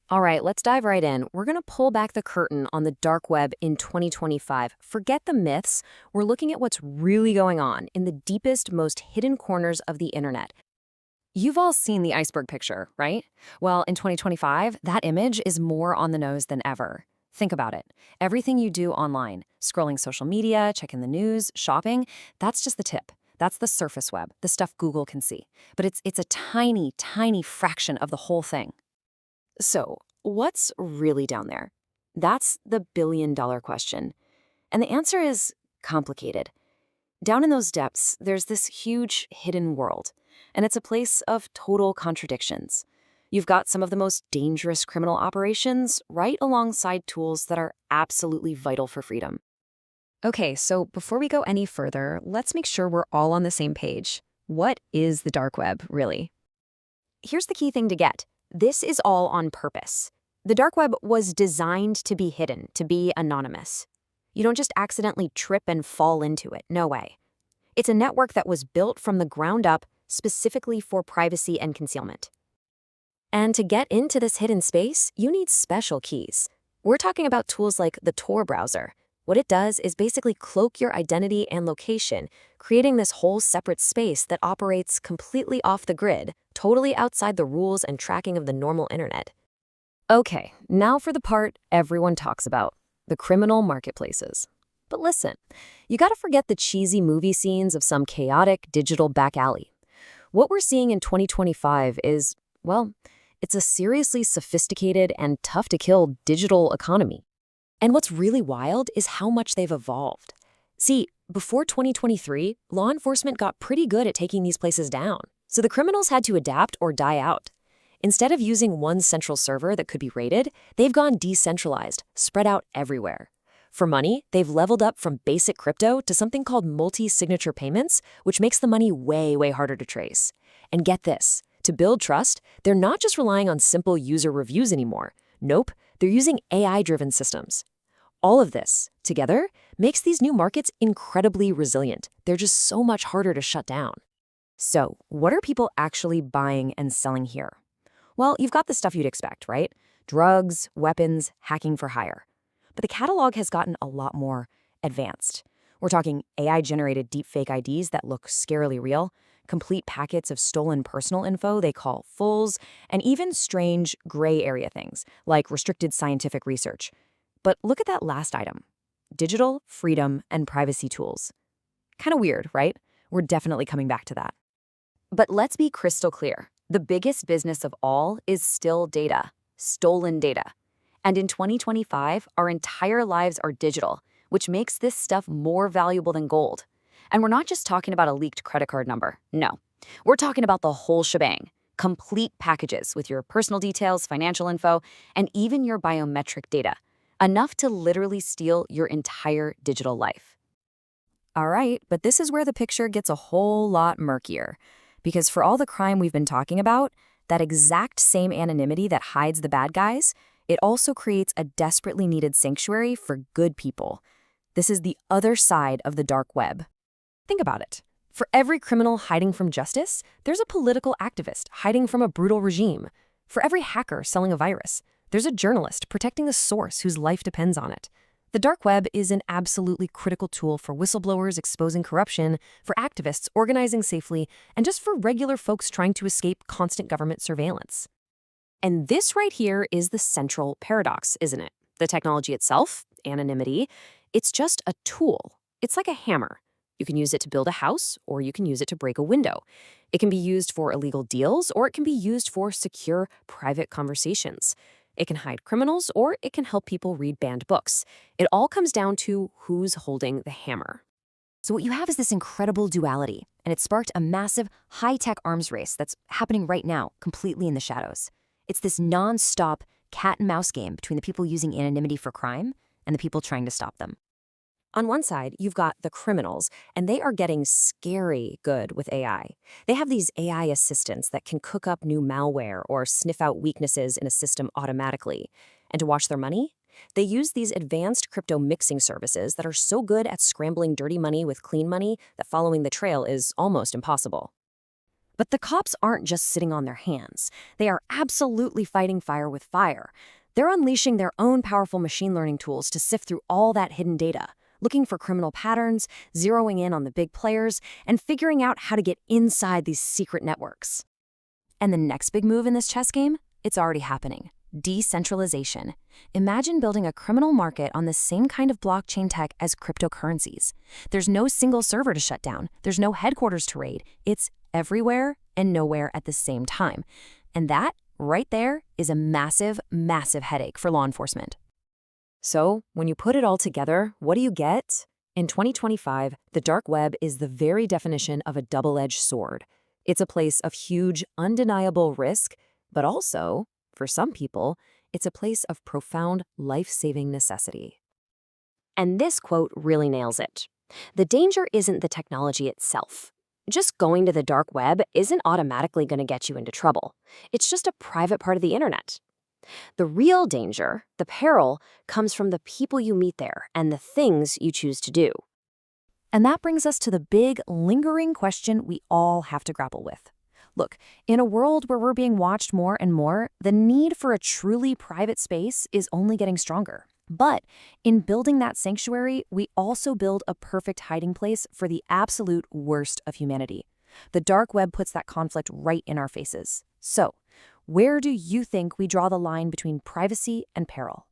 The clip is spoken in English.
All right, let's dive right in. We're going to pull back the curtain on the dark web in 2025. Forget the myths. We're looking at what's really going on in the deepest, most hidden corners of the internet. You've all seen the iceberg picture, right? Well, in 2025, that image is more on the nose than ever. Think about it. Everything you do online, scrolling social media, checking the news, shopping, that's just the tip. That's the surface web, the stuff Google can see. But it's a tiny, tiny fraction of the whole thing. So, what's really down there? That's the billion-dollar question. And the answer is complicated. Down in those depths, there's this huge hidden world, and it's a place of total contradictions. You've got some of the most dangerous criminal operations right alongside tools that are absolutely vital for freedom. Okay, so before we go any further, let's make sure we're all on the same page. What is the dark web, really? Here's the key thing to get. This is all on purpose. The dark web was designed to be hidden, to be anonymous. You don't just accidentally trip and fall into it, no way. It's a network that was built from the ground up specifically for privacy and concealment. And to get into this hidden space, you need special keys. We're talking about tools like the Tor browser. What it does is basically cloak your identity and location, creating this whole separate space that operates completely off the grid, totally outside the rules and tracking of the normal internet. Okay, now for the part everyone talks about, the criminal marketplaces. But listen, you gotta forget the cheesy movie scenes of some chaotic digital back alley. What we're seeing in 2025 is, well, it's a seriously sophisticated and tough to kill digital economy. And what's really wild is how much they've evolved. See, before 2023, law enforcement got pretty good at taking these places down, so the criminals had to adapt or die out. Instead of using one central server that could be raided, they've gone decentralized, spread out everywhere. For money, they've leveled up from basic crypto to something called multi-signature payments, which makes the money way, way harder to trace. And get this, to build trust, they're not just relying on simple user reviews anymore. Nope, they're using AI-driven systems. All of this, together, makes these new markets incredibly resilient. They're just so much harder to shut down. So, what are people actually buying and selling here? Well, you've got the stuff you'd expect, right? Drugs, weapons, hacking for hire. But the catalog has gotten a lot more advanced. We're talking AI-generated deepfake IDs that look scarily real, complete packets of stolen personal info they call fulls, and even strange gray area things like restricted scientific research. But look at that last item. Digital, freedom, and privacy tools. Kind of weird, right? We're definitely coming back to that. But let's be crystal clear. The biggest business of all is still data, stolen data. And in 2025, our entire lives are digital, which makes this stuff more valuable than gold. And we're not just talking about a leaked credit card number. No, we're talking about the whole shebang. Complete packages with your personal details, financial info, and even your biometric data. Enough to literally steal your entire digital life. All right, but this is where the picture gets a whole lot murkier. Because for all the crime we've been talking about, that exact same anonymity that hides the bad guys, it also creates a desperately needed sanctuary for good people. This is the other side of the dark web. Think about it. For every criminal hiding from justice, there's a political activist hiding from a brutal regime. For every hacker selling a virus, there's a journalist protecting the source whose life depends on it. The dark web is an absolutely critical tool for whistleblowers exposing corruption, for activists organizing safely, and just for regular folks trying to escape constant government surveillance. And this right here is the central paradox, isn't it? The technology itself, anonymity, it's just a tool. It's like a hammer. You can use it to build a house, or you can use it to break a window. It can be used for illegal deals, or it can be used for secure, private conversations. It can hide criminals, or it can help people read banned books. It all comes down to who's holding the hammer. So what you have is this incredible duality, and it sparked a massive, high-tech arms race that's happening right now, completely in the shadows. It's this non-stop cat-and-mouse game between the people using anonymity for crime and the people trying to stop them. On one side, you've got the criminals, and they are getting scary good with AI. They have these AI assistants that can cook up new malware or sniff out weaknesses in a system automatically. And to wash their money, they use these advanced crypto mixing services that are so good at scrambling dirty money with clean money that following the trail is almost impossible. But the cops aren't just sitting on their hands. They are absolutely fighting fire with fire. They're unleashing their own powerful machine learning tools to sift through all that hidden data, looking for criminal patterns, zeroing in on the big players, and figuring out how to get inside these secret networks. And the next big move in this chess game? It's already happening. Decentralization. Imagine building a criminal market on the same kind of blockchain tech as cryptocurrencies. There's no single server to shut down. There's no headquarters to raid. It's everywhere and nowhere at the same time. And that, right there, is a massive, massive headache for law enforcement. So, when you put it all together, what do you get? In 2025, the dark web is the very definition of a double-edged sword. It's a place of huge, undeniable risk, but also, for some people, it's a place of profound, life-saving necessity. And this quote really nails it. The danger isn't the technology itself. Just going to the dark web isn't automatically going to get you into trouble. It's just a private part of the internet. The real danger, the peril, comes from the people you meet there and the things you choose to do. And that brings us to the big, lingering question we all have to grapple with. Look, in a world where we're being watched more and more, the need for a truly private space is only getting stronger. But in building that sanctuary, we also build a perfect hiding place for the absolute worst of humanity. The dark web puts that conflict right in our faces. So, where do you think we draw the line between privacy and peril?